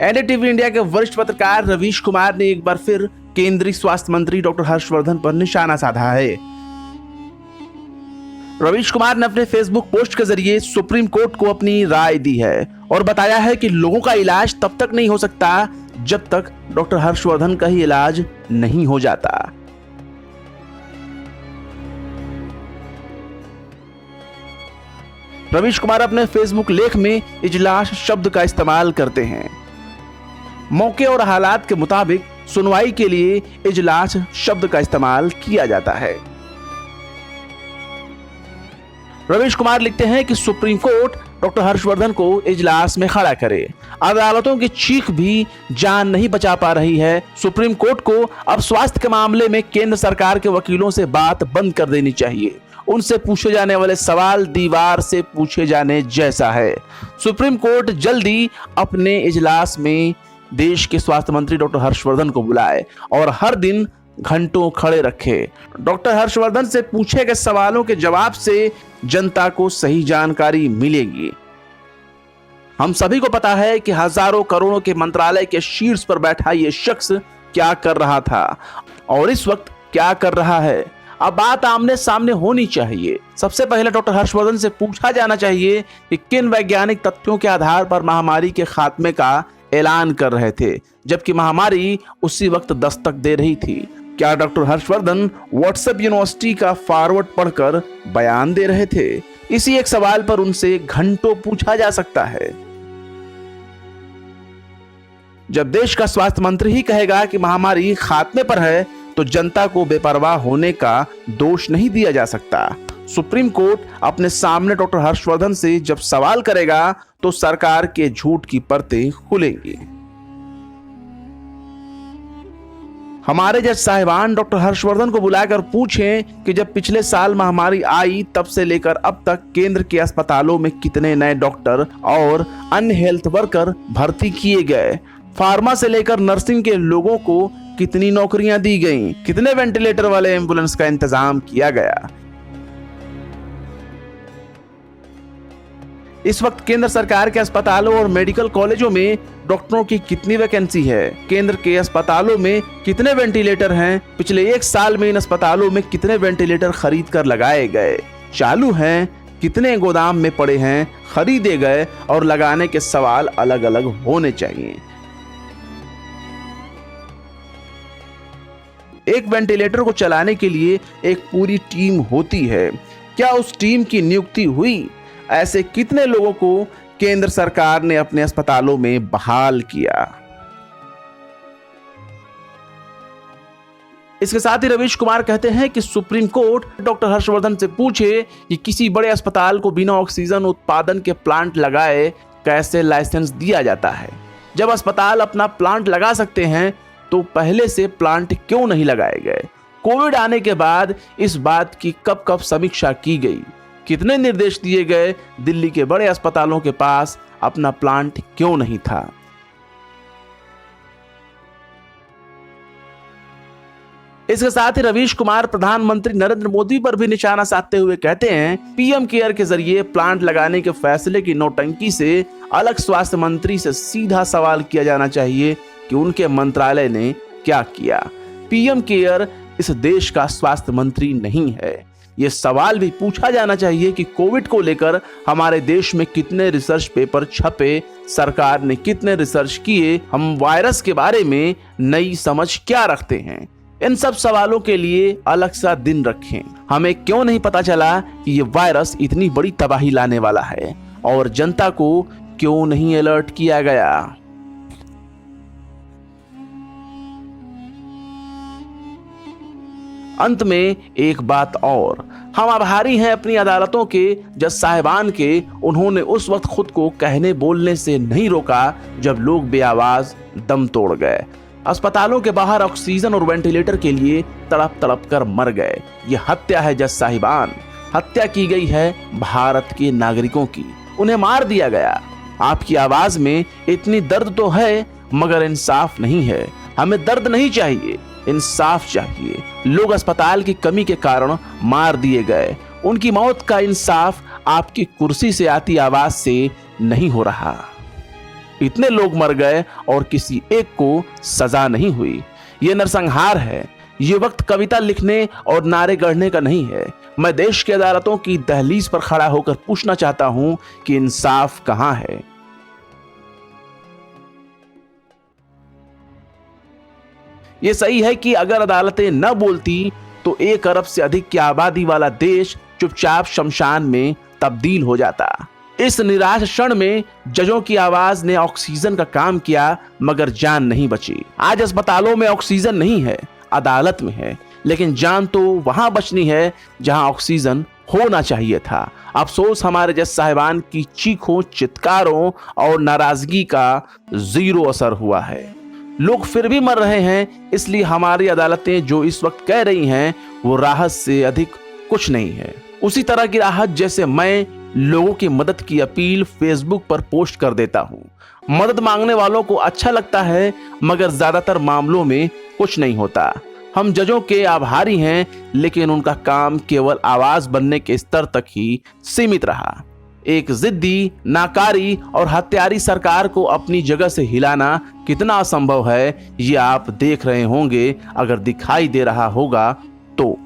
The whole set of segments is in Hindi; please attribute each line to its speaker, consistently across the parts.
Speaker 1: एनडीटीवी इंडिया के वरिष्ठ पत्रकार रवीश कुमार ने एक बार फिर केंद्रीय स्वास्थ्य मंत्री डॉक्टर हर्षवर्धन पर निशाना साधा है। रवीश कुमार ने अपने फेसबुक पोस्ट के जरिए सुप्रीम कोर्ट को अपनी राय दी है और बताया है कि लोगों का इलाज तब तक नहीं हो सकता जब तक डॉक्टर हर्षवर्धन का ही इलाज नहीं हो जाता। रवीश कुमार अपने फेसबुक लेख में इजलास शब्द का इस्तेमाल करते हैं। मौके और हालात के मुताबिक सुनवाई के लिए इजलास शब्द का इस्तेमाल किया जाता है। रवीश कुमार लिखते हैं कि सुप्रीम कोर्ट डॉक्टर हर्षवर्धन को इजलास में खड़ा करे। अदालतों की चीख भी जान नहीं बचा पा रही है। सुप्रीम कोर्ट को अब स्वास्थ्य के मामले में केंद्र सरकार के वकीलों से बात बंद कर देनी चाहिए। उनसे पूछे जाने वाले सवाल दीवार से पूछे जाने जैसा है। सुप्रीम कोर्ट जल्दी अपने इजलास में देश के स्वास्थ्य मंत्री डॉक्टर हर्षवर्धन को बुलाए और हर दिन घंटों खड़े रखे। डॉक्टर हर्षवर्धन से पूछे गए सवालों के जवाब से जनता को सही जानकारी मिलेगी। हम सभी को पता है कि हजारों करोड़ों के मंत्रालय के शीर्ष पर बैठा ये शख्स क्या कर रहा था और इस वक्त क्या कर रहा है। अब बात आमने सामने होनी चाहिए। सबसे पहले डॉक्टर हर्षवर्धन से पूछा जाना चाहिए कि किन वैज्ञानिक तथ्यों के आधार पर महामारी के खात्मे का ऐलान कर रहे थे जबकि महामारी उसी वक्त दस्तक दे रही थी। क्या डॉक्टर हर्षवर्धन व्हाट्सएप यूनिवर्सिटी का फॉरवर्ड पढ़कर बयान दे रहे थे? इसी एक सवाल पर उनसे घंटों पूछा जा सकता है। जब देश का स्वास्थ्य मंत्री ही कहेगा कि महामारी खात्मे पर है तो जनता को बेपरवाह होने का दोष नहीं दिया जा सकता। सुप्रीम कोर्ट अपने सामने डॉक्टर हर्षवर्धन से जब सवाल करेगा तो सरकार के झूठ की परतें खुलेंगी। हमारे जज साहिबान डॉक्टर हर्षवर्धन को बुलाकर पूछें कि जब पिछले साल महामारी आई तब से लेकर अब तक केंद्र के अस्पतालों में कितने नए डॉक्टर और अन्य हेल्थ वर्कर भर्ती किए गए, फार्मा से लेकर नर्सिंग के लोगों को कितनी नौकरियां दी गईं, कितने वेंटिलेटर वाले एम्बुलेंस का इंतजाम किया गया। इस वक्त केंद्र सरकार के अस्पतालों और मेडिकल कॉलेजों में डॉक्टरों की कितनी वैकेंसी है, केंद्र के अस्पतालों में कितने वेंटिलेटर हैं, पिछले एक साल में इन अस्पतालों में कितने वेंटिलेटर खरीद कर लगाए गए, चालू हैं, कितने गोदाम में पड़े हैं, खरीदे गए और लगाने के सवाल अलग अलग होने चाहिए। एक वेंटिलेटर को चलाने के लिए एक पूरी टीम होती है। क्या उस टीम की नियुक्ति हुई? ऐसे कितने लोगों को केंद्र सरकार ने अपने अस्पतालों में बहाल किया? इसके साथ ही रवीश कुमार कहते हैं कि सुप्रीम कोर्ट डॉक्टर हर्षवर्धन से पूछे कि किसी बड़े अस्पताल को बिना ऑक्सीजन उत्पादन के प्लांट लगाए कैसे लाइसेंस दिया जाता है। जब अस्पताल अपना प्लांट लगा सकते हैं तो पहले से प्लांट क्यों नहीं लगाए गए? कोविड आने के बाद इस बात की कब कब समीक्षा की गई? कितने निर्देश दिए गए? दिल्ली के बड़े अस्पतालों के पास अपना प्लांट क्यों नहीं था? इसके साथ ही रवीश कुमार प्रधानमंत्री नरेंद्र मोदी पर भी निशाना साधते हुए कहते हैं, पीएम केयर के जरिए प्लांट लगाने के फैसले की नौटंकी से अलग स्वास्थ्य मंत्री से सीधा सवाल किया जाना चाहिए कि उनके मंत्रालय ने क्या किया। पीएम केयर इस देश का स्वास्थ्य मंत्री नहीं है। यह सवाल भी पूछा जाना चाहिए कि कोविड को लेकर हमारे देश में कितने रिसर्च पेपर छपे, सरकार ने कितने रिसर्च किए, हम वायरस के बारे में नई समझ क्या रखते हैं। इन सब सवालों के लिए अलग सा दिन रखें। हमें क्यों नहीं पता चला कि ये वायरस इतनी बड़ी तबाही लाने वाला है और जनता को क्यों नहीं अलर्ट किया गया। अंत में एक बात और, हम आभारी हैं अपनी अदालतों के जज साहिबान के। उन्होंने उस वक्त खुद को कहने बोलने से नहीं रोका जब लोग बेआवाज दम तोड़ गए, अस्पतालों के बाहर ऑक्सीजन और वेंटिलेटर के लिए तड़प तड़प कर मर गए। ये हत्या है जज साहिबान। हत्या की गई है भारत के नागरिकों की, उन्हें मार दिया गया। आपकी आवाज में इतनी दर्द तो है मगर इंसाफ नहीं है। हमें दर्द नहीं चाहिए, इंसाफ चाहिए। लोग अस्पताल की कमी के कारण मार दिए गए, उनकी मौत का इंसाफ आपकी कुर्सी से आती आवाज से नहीं हो रहा। इतने लोग मर गए और किसी एक को सजा नहीं हुई। ये नरसंहार है। ये वक्त कविता लिखने और नारे गढ़ने का नहीं है। मैं देश की अदालतों की दहलीज पर खड़ा होकर पूछना चाहता हूं कि इंसाफ कहां है। ये सही है कि अगर अदालतें न बोलती तो 1 अरब से अधिक की आबादी वाला देश चुपचाप शमशान में तब्दील हो जाता। इस निराश क्षण में जजों की आवाज ने ऑक्सीजन का काम किया, मगर जान नहीं बची। आज अस्पतालों में ऑक्सीजन नहीं है, अदालत में है, लेकिन जान तो वहां बचनी है जहां ऑक्सीजन होना चाहिए था। अफसोस हमारे जज साहिबान की चीखों, चित्कारों और नाराजगी का 0 असर हुआ है। लोग फिर भी मर रहे हैं, इसलिए हमारी अदालतें जो इस वक्त कह रही हैं वो राहत से अधिक कुछ नहीं है। उसी तरह की राहत जैसे मैं लोगों की मदद की अपील फेसबुक पर पोस्ट कर देता हूं। मदद मांगने वालों को अच्छा लगता है, मगर ज्यादातर मामलों में कुछ नहीं होता। हम जजों के आभारी हैं, लेकिन उनका काम केवल आवाज बनने के स्तर तक ही सीमित रहा। एक जिद्दी, नाकारी और हत्यारी सरकार को अपनी जगह से हिलाना कितना असंभव है, ये आप देख रहे होंगे। अगर दिखाई दे रहा होगा तो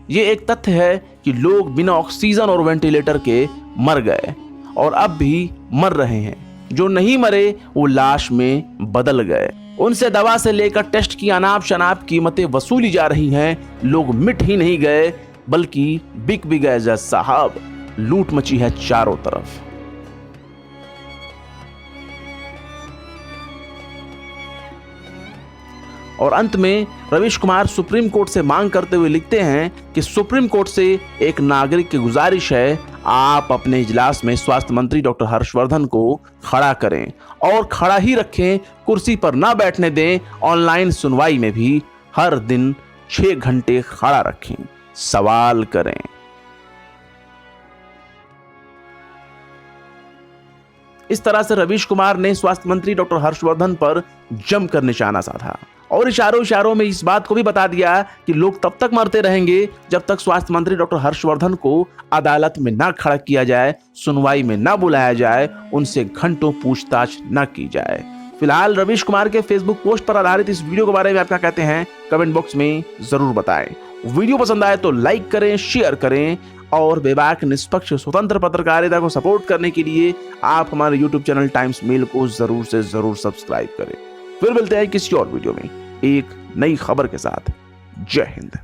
Speaker 1: ये एक तथ्य है कि लोग बिना ऑक्सीजन और वेंटिलेटर के मर गए और अब भी मर रहे हैं। जो नहीं मरे वो लाश में बदल गए। उनसे दवा से लेकर टेस्ट की अनाप शनाप कीमतें वसूली जा रही हैं। लोग मिट ही नहीं गए, बल्कि बिक भी गए। जज साहब, लूट मची है चारों तरफ। और अंत में रवीश कुमार सुप्रीम कोर्ट से मांग करते हुए लिखते हैं कि सुप्रीम कोर्ट से एक नागरिक की गुजारिश है, आप अपने इजलास में स्वास्थ्य मंत्री डॉक्टर हर्षवर्धन को खड़ा करें और खड़ा ही रखें, कुर्सी पर ना बैठने दें। ऑनलाइन सुनवाई में भी हर दिन 6 घंटे खड़ा रखें, सवाल करें। इस तरह से रवीश कुमार ने स्वास्थ्य मंत्री डॉक्टर हर्षवर्धन पर जमकर निशाना साधा और इशारों में इस बात को भी बता दिया कि लोग तब तक मरते रहेंगे जब तक स्वास्थ्य मंत्री डॉक्टर हर्षवर्धन को अदालत में ना खड़ा किया जाए, सुनवाई में ना बुलाया जाए, उनसे घंटों पूछताछ न की जाए। फिलहाल रवीश कुमार के फेसबुक पोस्ट पर आधारित इस वीडियो के बारे में आप क्या कहते हैं, कमेंट बॉक्स में जरूर बताएं। वीडियो पसंद आए तो लाइक करें, शेयर करें और बेबाक, निष्पक्ष, स्वतंत्र पत्रकारिता को सपोर्ट करने के लिए आप हमारे YouTube चैनल टाइम्स मेल को जरूर से जरूर सब्सक्राइब करें। फिर मिलते हैं किसी और वीडियो में एक नई खबर के साथ। जय हिंद।